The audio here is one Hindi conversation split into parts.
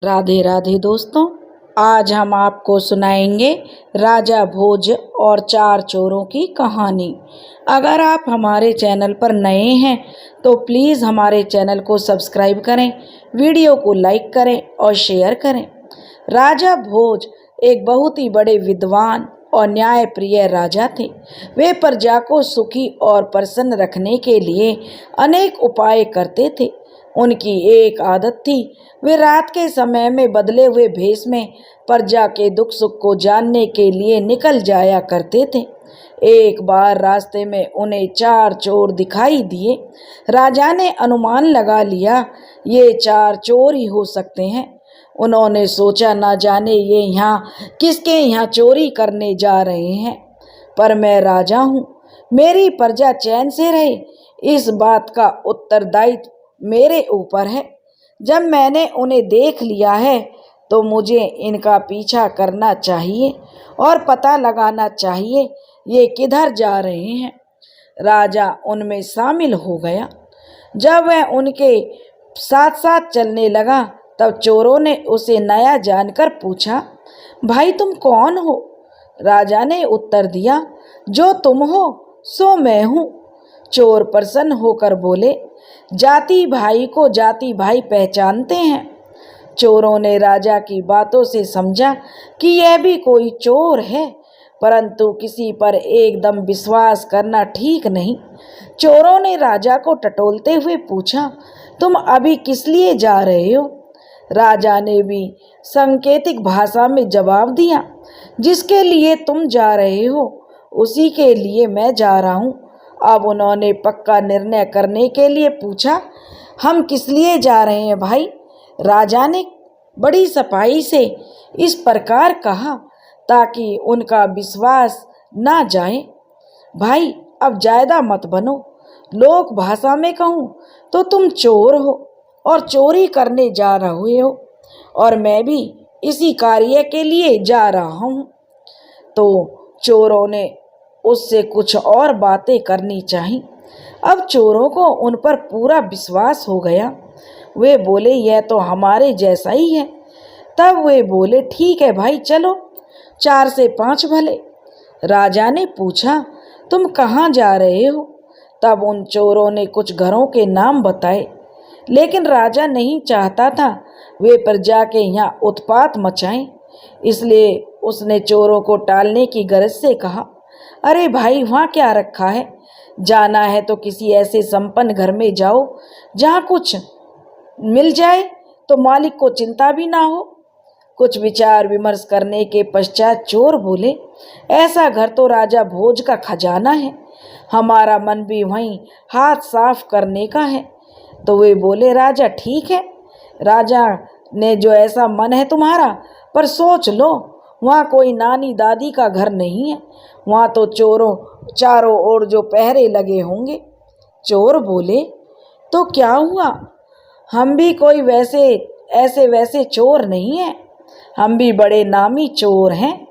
राधे राधे दोस्तों, आज हम आपको सुनाएंगे राजा भोज और चार चोरों की कहानी। अगर आप हमारे चैनल पर नए हैं तो प्लीज़ हमारे चैनल को सब्सक्राइब करें, वीडियो को लाइक करें और शेयर करें। राजा भोज एक बहुत ही बड़े विद्वान और न्यायप्रिय राजा थे। वे प्रजा को सुखी और प्रसन्न रखने के लिए अनेक उपाय करते थे। उनकी एक आदत थी, वे रात के समय में बदले हुए भेष में प्रजा के दुख सुख को जानने के लिए निकल जाया करते थे। एक बार रास्ते में उन्हें चार चोर दिखाई दिए। राजा ने अनुमान लगा लिया ये चार चोर ही हो सकते हैं। उन्होंने सोचा न जाने ये यहाँ किसके यहाँ चोरी करने जा रहे हैं, पर मैं राजा हूँ, मेरी प्रजा चैन से रहे, इस बात का उत्तरदायित्व मेरे ऊपर है। जब मैंने उन्हें देख लिया है तो मुझे इनका पीछा करना चाहिए और पता लगाना चाहिए ये किधर जा रहे हैं। राजा उनमें शामिल हो गया। जब वह उनके साथ साथ चलने लगा तब चोरों ने उसे नया जानकर पूछा, भाई तुम कौन हो? राजा ने उत्तर दिया, जो तुम हो सो मैं हूँ। चोर प्रसन्न होकर बोले, जाति भाई को जाति भाई पहचानते हैं। चोरों ने राजा की बातों से समझा कि यह भी कोई चोर है, परंतु किसी पर एकदम विश्वास करना ठीक नहीं। चोरों ने राजा को टटोलते हुए पूछा, तुम अभी किस लिए जा रहे हो? राजा ने भी सांकेतिक भाषा में जवाब दिया, जिसके लिए तुम जा रहे हो उसी के लिए मैं जा रहा हूँ। अब उन्होंने पक्का निर्णय करने के लिए पूछा, हम किस लिए जा रहे हैं भाई? राजा ने बड़ी सफाई से इस प्रकार कहा ताकि उनका विश्वास ना जाए। भाई अब ज्यादा मत बनो, लोक भाषा में कहूँ तो तुम चोर हो और चोरी करने जा रहे हो, और मैं भी इसी कार्य के लिए जा रहा हूँ। तो चोरों ने उससे कुछ और बातें करनी चाहिए। अब चोरों को उन पर पूरा विश्वास हो गया। वे बोले, यह तो हमारे जैसा ही है। तब वे बोले, ठीक है भाई चलो, 4 से 5 भले। राजा ने पूछा, तुम कहाँ जा रहे हो? तब उन चोरों ने कुछ घरों के नाम बताए, लेकिन राजा नहीं चाहता था वे प्रजा के यहाँ उत्पात मचाएं, इसलिए उसने चोरों को टालने की गरज से कहा, अरे भाई वहाँ क्या रखा है? जाना है तो किसी ऐसे संपन्न घर में जाओ जहाँ कुछ मिल जाए तो मालिक को चिंता भी ना हो। कुछ विचार विमर्श करने के पश्चात चोर बोले, ऐसा घर तो राजा भोज का खजाना है, हमारा मन भी वहीं हाथ साफ करने का है। तो वे बोले, राजा ठीक है, राजा ने जो ऐसा मन है तुम्हारा, पर सोच लो वहाँ कोई नानी दादी का घर नहीं है, वहाँ तो चोरों चारों ओर जो पहरे लगे होंगे। चोर बोले, तो क्या हुआ, हम भी कोई वैसे चोर नहीं हैं, हम भी बड़े नामी चोर हैं,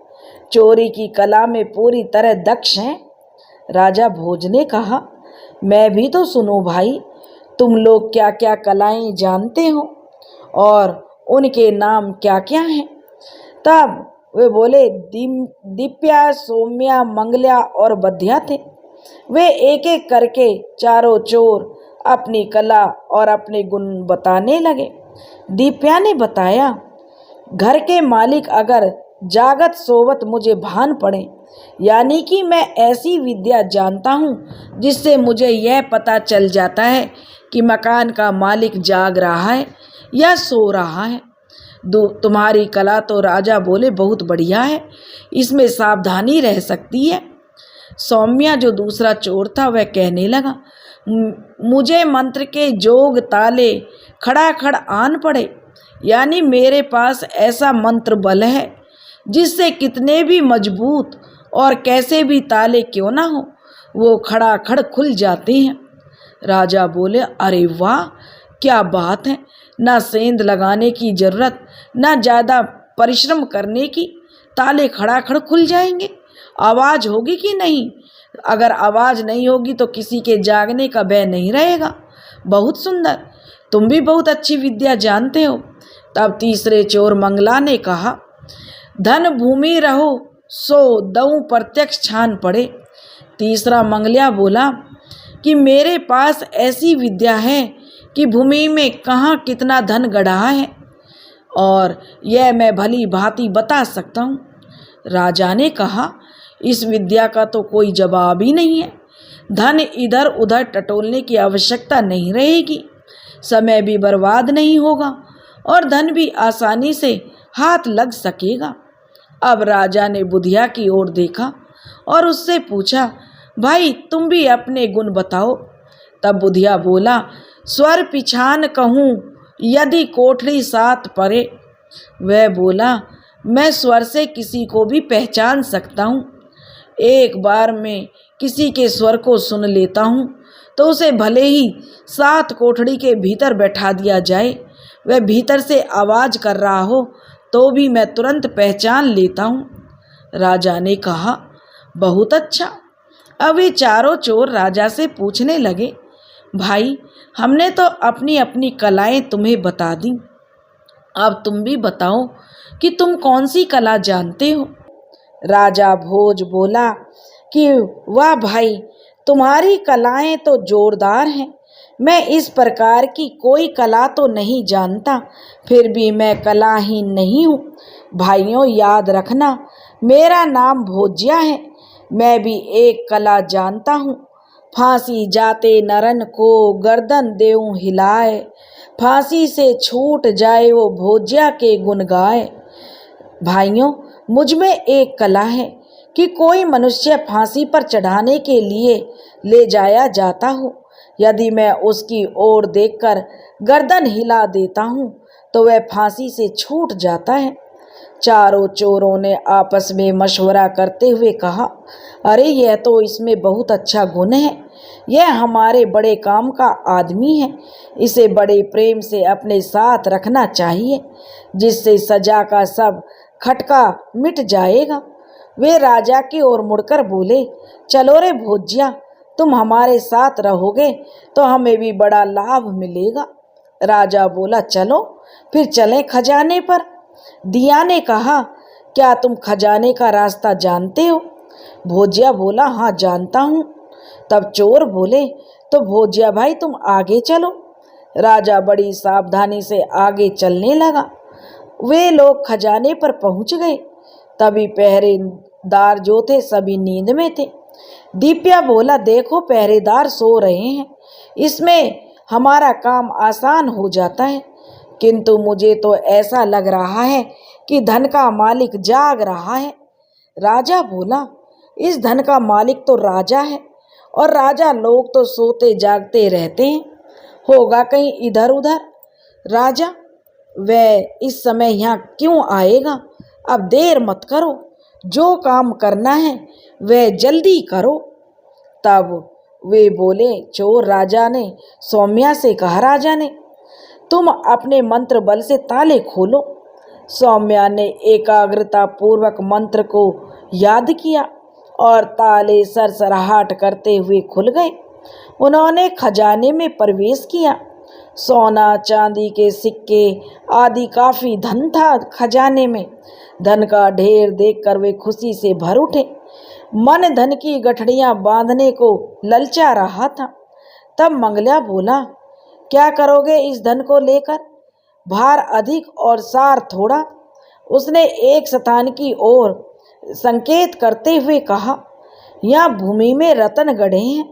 चोरी की कला में पूरी तरह दक्ष हैं। राजा भोज ने कहा, मैं भी तो सुनो भाई, तुम लोग क्या क्या कलाएं जानते हो और उनके नाम क्या क्या हैं? तब वे बोले, दीप्या, सौम्या, मंगल्या और बध्या थे। वे एक एक करके चारों चोर अपनी कला और अपने गुण बताने लगे। दीप्या ने बताया, घर के मालिक अगर जागत सोवत मुझे भान पड़े, यानी कि मैं ऐसी विद्या जानता हूँ जिससे मुझे यह पता चल जाता है कि मकान का मालिक जाग रहा है या सो रहा है। तुम्हारी कला तो राजा बोले बहुत बढ़िया है, इसमें सावधानी रह सकती है। सौम्या जो दूसरा चोर था वह कहने लगा, मुझे मंत्र के जोग ताले खड़ाखड़ आन पड़े, यानी मेरे पास ऐसा मंत्र बल है जिससे कितने भी मजबूत और कैसे भी ताले क्यों ना हो वो खड़ाखड़ खुल जाते हैं। राजा बोले, अरे वाह क्या बात है, ना सेंध लगाने की जरूरत, ना ज़्यादा परिश्रम करने की, ताले खड़ाखड़ खुल जाएंगे। आवाज़ होगी कि नहीं? अगर आवाज़ नहीं होगी तो किसी के जागने का भय नहीं रहेगा। बहुत सुंदर, तुम भी बहुत अच्छी विद्या जानते हो। तब तीसरे चोर मंगला ने कहा, धन भूमि रहो सो दऊं प्रत्यक्ष छान पड़े। तीसरा मंगलिया बोला कि मेरे पास ऐसी विद्या है कि भूमि में कहाँ कितना धन गढ़ा है और यह मैं भली भांति बता सकता हूँ। राजा ने कहा, इस विद्या का तो कोई जवाब ही नहीं है। धन इधर उधर टटोलने की आवश्यकता नहीं रहेगी, समय भी बर्बाद नहीं होगा और धन भी आसानी से हाथ लग सकेगा। अब राजा ने बुधिया की ओर देखा और उससे पूछा, भाई तुम भी अपने गुण बताओ। तब बुधिया बोला, स्वर पिछान कहूँ यदि कोठरी सात परे। वह बोला, मैं स्वर से किसी को भी पहचान सकता हूँ। एक बार मैं किसी के स्वर को सुन लेता हूँ तो उसे भले ही 7 कोठड़ी के भीतर बैठा दिया जाए, वह भीतर से आवाज़ कर रहा हो तो भी मैं तुरंत पहचान लेता हूँ। राजा ने कहा, बहुत अच्छा। अब ये चारों चोर राजा से पूछने लगे, भाई हमने तो अपनी अपनी कलाएं तुम्हें बता दी, अब तुम भी बताओ कि तुम कौन सी कला जानते हो। राजा भोज बोला कि वाह भाई, तुम्हारी कलाएं तो जोरदार हैं। मैं इस प्रकार की कोई कला तो नहीं जानता, फिर भी मैं कलाहीन नहीं हूँ। भाइयों याद रखना, मेरा नाम भोज्या है। मैं भी एक कला जानता हूँ। फांसी जाते नरन को गर्दन देऊं हिलाए, फांसी से छूट जाए वो भोज्या के गुण गाए। भाइयों, मुझ में एक कला है कि कोई मनुष्य फांसी पर चढ़ाने के लिए ले जाया जाता हो, यदि मैं उसकी ओर देखकर गर्दन हिला देता हूँ तो वह फांसी से छूट जाता है। चारों चोरों ने आपस में मशवरा करते हुए कहा, अरे यह तो इसमें बहुत अच्छा गुण है। यह हमारे बड़े काम का आदमी है। इसे बड़े प्रेम से अपने साथ रखना चाहिए, जिससे सजा का सब खटका मिट जाएगा। वे राजा की ओर मुड़कर बोले, चलो रे भोज्या, तुम हमारे साथ रहोगे तो हमें भी बड़ा लाभ मिलेगा। राजा बोला, चलो फिर चलें खजाने पर। दिया ने कहा, क्या तुम खजाने का रास्ता जानते हो? भोज्या बोला, हाँ जानता हूँ। तब चोर बोले, तो भोज्या भाई तुम आगे चलो। राजा बड़ी सावधानी से आगे चलने लगा। वे लोग खजाने पर पहुंच गए। तभी पहरेदार जो थे सभी नींद में थे। दीप्या बोला, देखो पहरेदार सो रहे हैं, इसमें हमारा काम आसान हो जाता है, किंतु मुझे तो ऐसा लग रहा है कि धन का मालिक जाग रहा है। राजा बोला, इस धन का मालिक तो राजा है और राजा लोग तो सोते जागते रहते हैं, होगा कहीं इधर उधर। राजा, वह इस समय यहाँ क्यों आएगा? अब देर मत करो, जो काम करना है वह जल्दी करो। तब वे बोले, चोर राजा ने सौम्या से कहा, राजा ने तुम अपने मंत्र बल से ताले खोलो। सौम्या ने एकाग्रता पूर्वक मंत्र को याद किया और ताले सरसराहट करते हुए खुल गए। उन्होंने खजाने में प्रवेश किया। सोना चांदी के सिक्के आदि काफी धन था खजाने में। धन का ढेर देखकर वे खुशी से भर उठे। मन धन की गठड़ियां बांधने को ललचा रहा था। तब मंगला बोला, क्या करोगे इस धन को लेकर? भार अधिक और सार थोड़ा। उसने एक स्थान की ओर संकेत करते हुए कहा, यहाँ भूमि में रतन गढ़े हैं,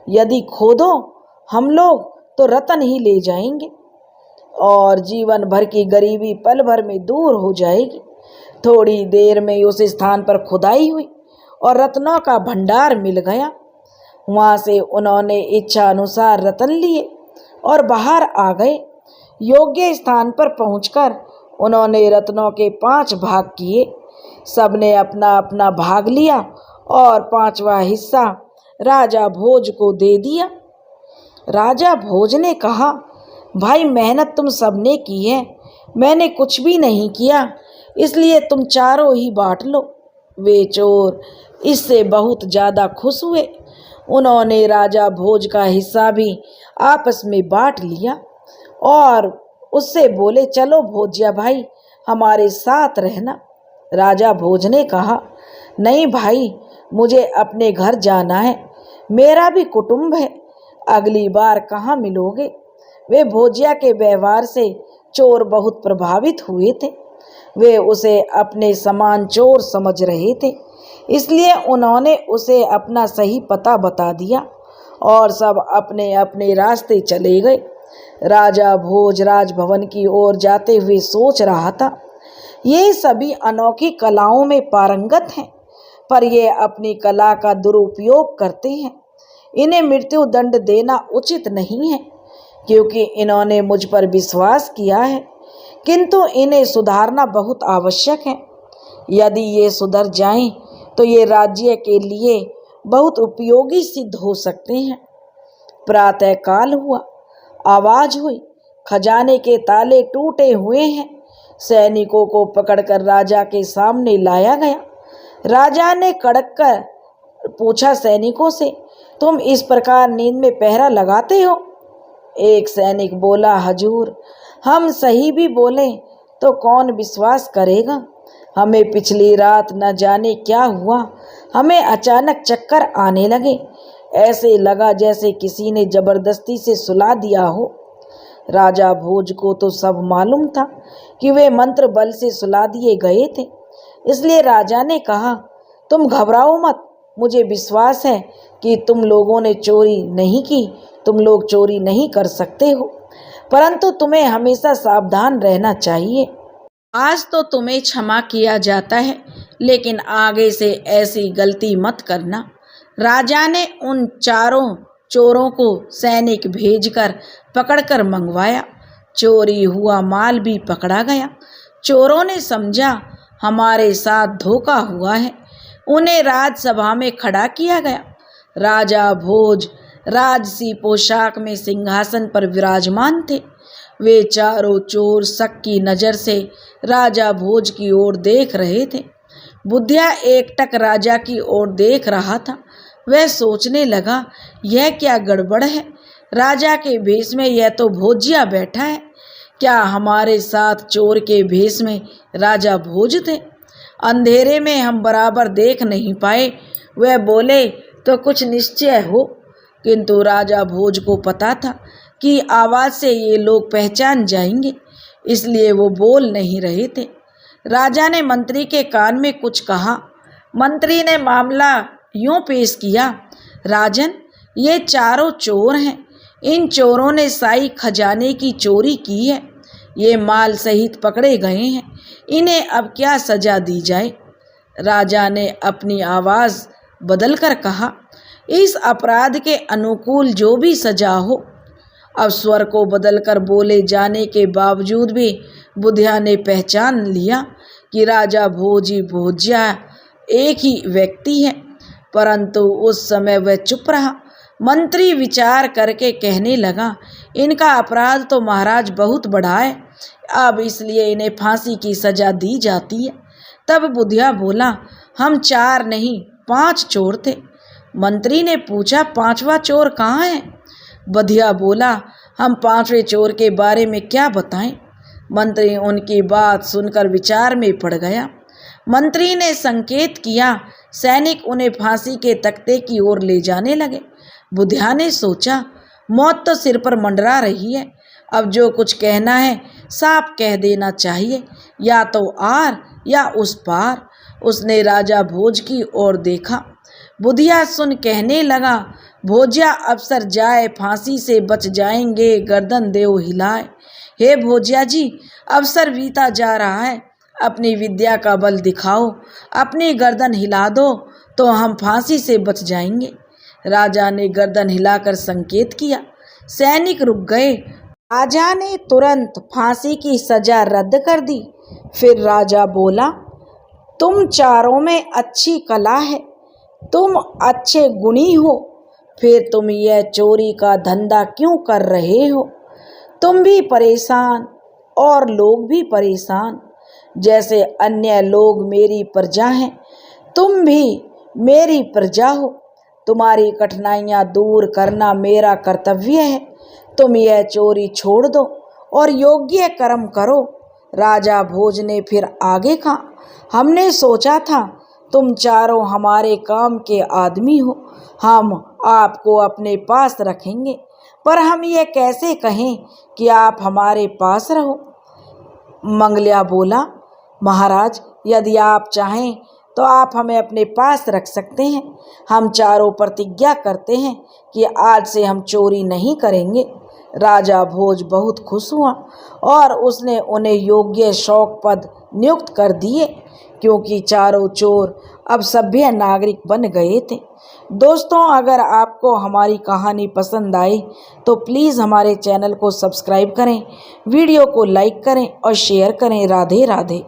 यदि खोदो हम लोग तो रतन ही ले जाएंगे और जीवन भर की गरीबी पल भर में दूर हो जाएगी। थोड़ी देर में उस स्थान पर खुदाई हुई और रत्नों का भंडार मिल गया। वहाँ से उन्होंने इच्छा अनुसार रतन लिए और बाहर आ गए। योग्य स्थान पर पहुंचकर उन्होंने रत्नों के 5 भाग किए। सबने अपना अपना भाग लिया और 5वां हिस्सा राजा भोज को दे दिया। राजा भोज ने कहा, भाई मेहनत तुम सबने की है, मैंने कुछ भी नहीं किया, इसलिए तुम चारों ही बांट लो। वे चोर इससे बहुत ज़्यादा खुश हुए। उन्होंने राजा भोज का हिस्सा भी आपस में बांट लिया और उससे बोले, चलो भोजिया भाई, हमारे साथ रहना। राजा भोज ने कहा, नहीं भाई, मुझे अपने घर जाना है, मेरा भी कुटुंब है, अगली बार कहाँ मिलोगे। वे भोजिया के व्यवहार से चोर बहुत प्रभावित हुए थे। वे उसे अपने समान चोर समझ रहे थे, इसलिए उन्होंने उसे अपना सही पता बता दिया और सब अपने अपने रास्ते चले गए। राजा भोज राजभवन की ओर जाते हुए सोच रहा था, ये सभी अनोखी कलाओं में पारंगत हैं, पर ये अपनी कला का दुरुपयोग करते हैं। इन्हें मृत्यु दंड देना उचित नहीं है, क्योंकि इन्होंने मुझ पर विश्वास किया है, किंतु इन्हें सुधारना बहुत आवश्यक है। यदि ये सुधर जाएं, तो ये राज्य के लिए बहुत उपयोगी सिद्ध हो सकते हैं। प्रातः काल हुआ, आवाज हुई, खजाने के ताले टूटे हुए हैं। सैनिकों को पकड़कर राजा के सामने लाया गया। राजा ने कड़क कर पूछा सैनिकों से, तुम इस प्रकार नींद में पहरा लगाते हो? एक सैनिक बोला, हजूर, हम सही भी बोले तो कौन विश्वास करेगा। हमें पिछली रात न जाने क्या हुआ, हमें अचानक चक्कर आने लगे, ऐसे लगा जैसे किसी ने जबरदस्ती से सुला दिया हो। राजा भोज को तो सब मालूम था कि वे मंत्र बल से सुला दिए गए थे, इसलिए राजा ने कहा, तुम घबराओ मत, मुझे विश्वास है कि तुम लोगों ने चोरी नहीं की, तुम लोग चोरी नहीं कर सकते हो, परंतु तुम्हें हमेशा सावधान रहना चाहिए। आज तो तुम्हें क्षमा किया जाता है, लेकिन आगे से ऐसी गलती मत करना। राजा ने उन चारों चोरों को सैनिक भेजकर पकड़कर मंगवाया। चोरी हुआ माल भी पकड़ा गया। चोरों ने समझा हमारे साथ धोखा हुआ है, उन्हें राजसभा में खड़ा किया गया। राजा भोज राजसी पोशाक में सिंहासन पर विराजमान थे। वे चारों चोर शक की नज़र से राजा भोज की ओर देख रहे थे। बुधिया एकटक राजा की ओर देख रहा था। वह सोचने लगा, यह क्या गड़बड़ है, राजा के भेष में यह तो भोजिया बैठा है, क्या हमारे साथ चोर के भेष में राजा भोज थे? अंधेरे में हम बराबर देख नहीं पाए। वह बोले तो कुछ निश्चय हो, किंतु राजा भोज को पता था कि आवाज़ से ये लोग पहचान जाएंगे, इसलिए वो बोल नहीं रहे थे। राजा ने मंत्री के कान में कुछ कहा। मंत्री ने मामला यूं पेश किया, राजन, ये चारों चोर हैं, इन चोरों ने शाही खजाने की चोरी की है, ये माल सहित पकड़े गए हैं, इन्हें अब क्या सजा दी जाए? राजा ने अपनी आवाज़ बदलकर कहा, इस अपराध के अनुकूल जो भी सजा हो। अब स्वर को बदलकर बोले जाने के बावजूद भी बुधिया ने पहचान लिया कि राजा भोजी भोजिया एक ही व्यक्ति है, परंतु उस समय वह चुप रहा। मंत्री विचार करके कहने लगा, इनका अपराध तो महाराज बहुत बड़ा है, अब इसलिए इन्हें फांसी की सजा दी जाती है। तब बुधिया बोला, हम 4 नहीं 5 चोर थे। मंत्री ने पूछा, 5वां चोर कहाँ है? बुधिया बोला, हम 5वें चोर के बारे में क्या बताएं? मंत्री उनकी बात सुनकर विचार में पड़ गया। मंत्री ने संकेत किया, सैनिक उन्हें फांसी के तख्ते की ओर ले जाने लगे। बुधिया ने सोचा, मौत तो सिर पर मंडरा रही है, अब जो कुछ कहना है साफ कह देना चाहिए, या तो आर या उस पार। उसने राजा भोज की ओर देखा। बुधिया सुन कहने लगा, भोजिया अफसर जाए, फांसी से बच जाएंगे, गर्दन देव हिलाए। हे भोजिया जी, अवसर बीता जा रहा है, अपनी विद्या का बल दिखाओ, अपनी गर्दन हिला दो तो हम फांसी से बच जाएंगे। राजा ने गर्दन हिलाकर संकेत किया। सैनिक रुक गए। राजा ने तुरंत फांसी की सजा रद्द कर दी। फिर राजा बोला, तुम चारों में अच्छी कला है, तुम अच्छे गुणी हो, फिर तुम यह चोरी का धंधा क्यों कर रहे हो? तुम भी परेशान और लोग भी परेशान, जैसे अन्य लोग मेरी प्रजा हैं, तुम भी मेरी प्रजा हो। तुम्हारी कठिनाइयाँ दूर करना मेरा कर्तव्य है। तुम यह चोरी छोड़ दो और योग्य कर्म करो। राजा भोज ने फिर आगे कहा, हमने सोचा था तुम चारों हमारे काम के आदमी हो, हम आपको अपने पास रखेंगे, पर हम ये कैसे कहें कि आप हमारे पास रहो। मंगल्या बोला, महाराज यदि आप चाहें तो आप हमें अपने पास रख सकते हैं। हम चारों प्रतिज्ञा करते हैं कि आज से हम चोरी नहीं करेंगे। राजा भोज बहुत खुश हुआ और उसने उन्हें योग्य शौक पद नियुक्त कर दिए, क्योंकि चारों चोर अब सभ्य नागरिक बन गए थे। दोस्तों, अगर आपको हमारी कहानी पसंद आई तो प्लीज़ हमारे चैनल को सब्सक्राइब करें, वीडियो को लाइक करें और शेयर करें। राधे राधे।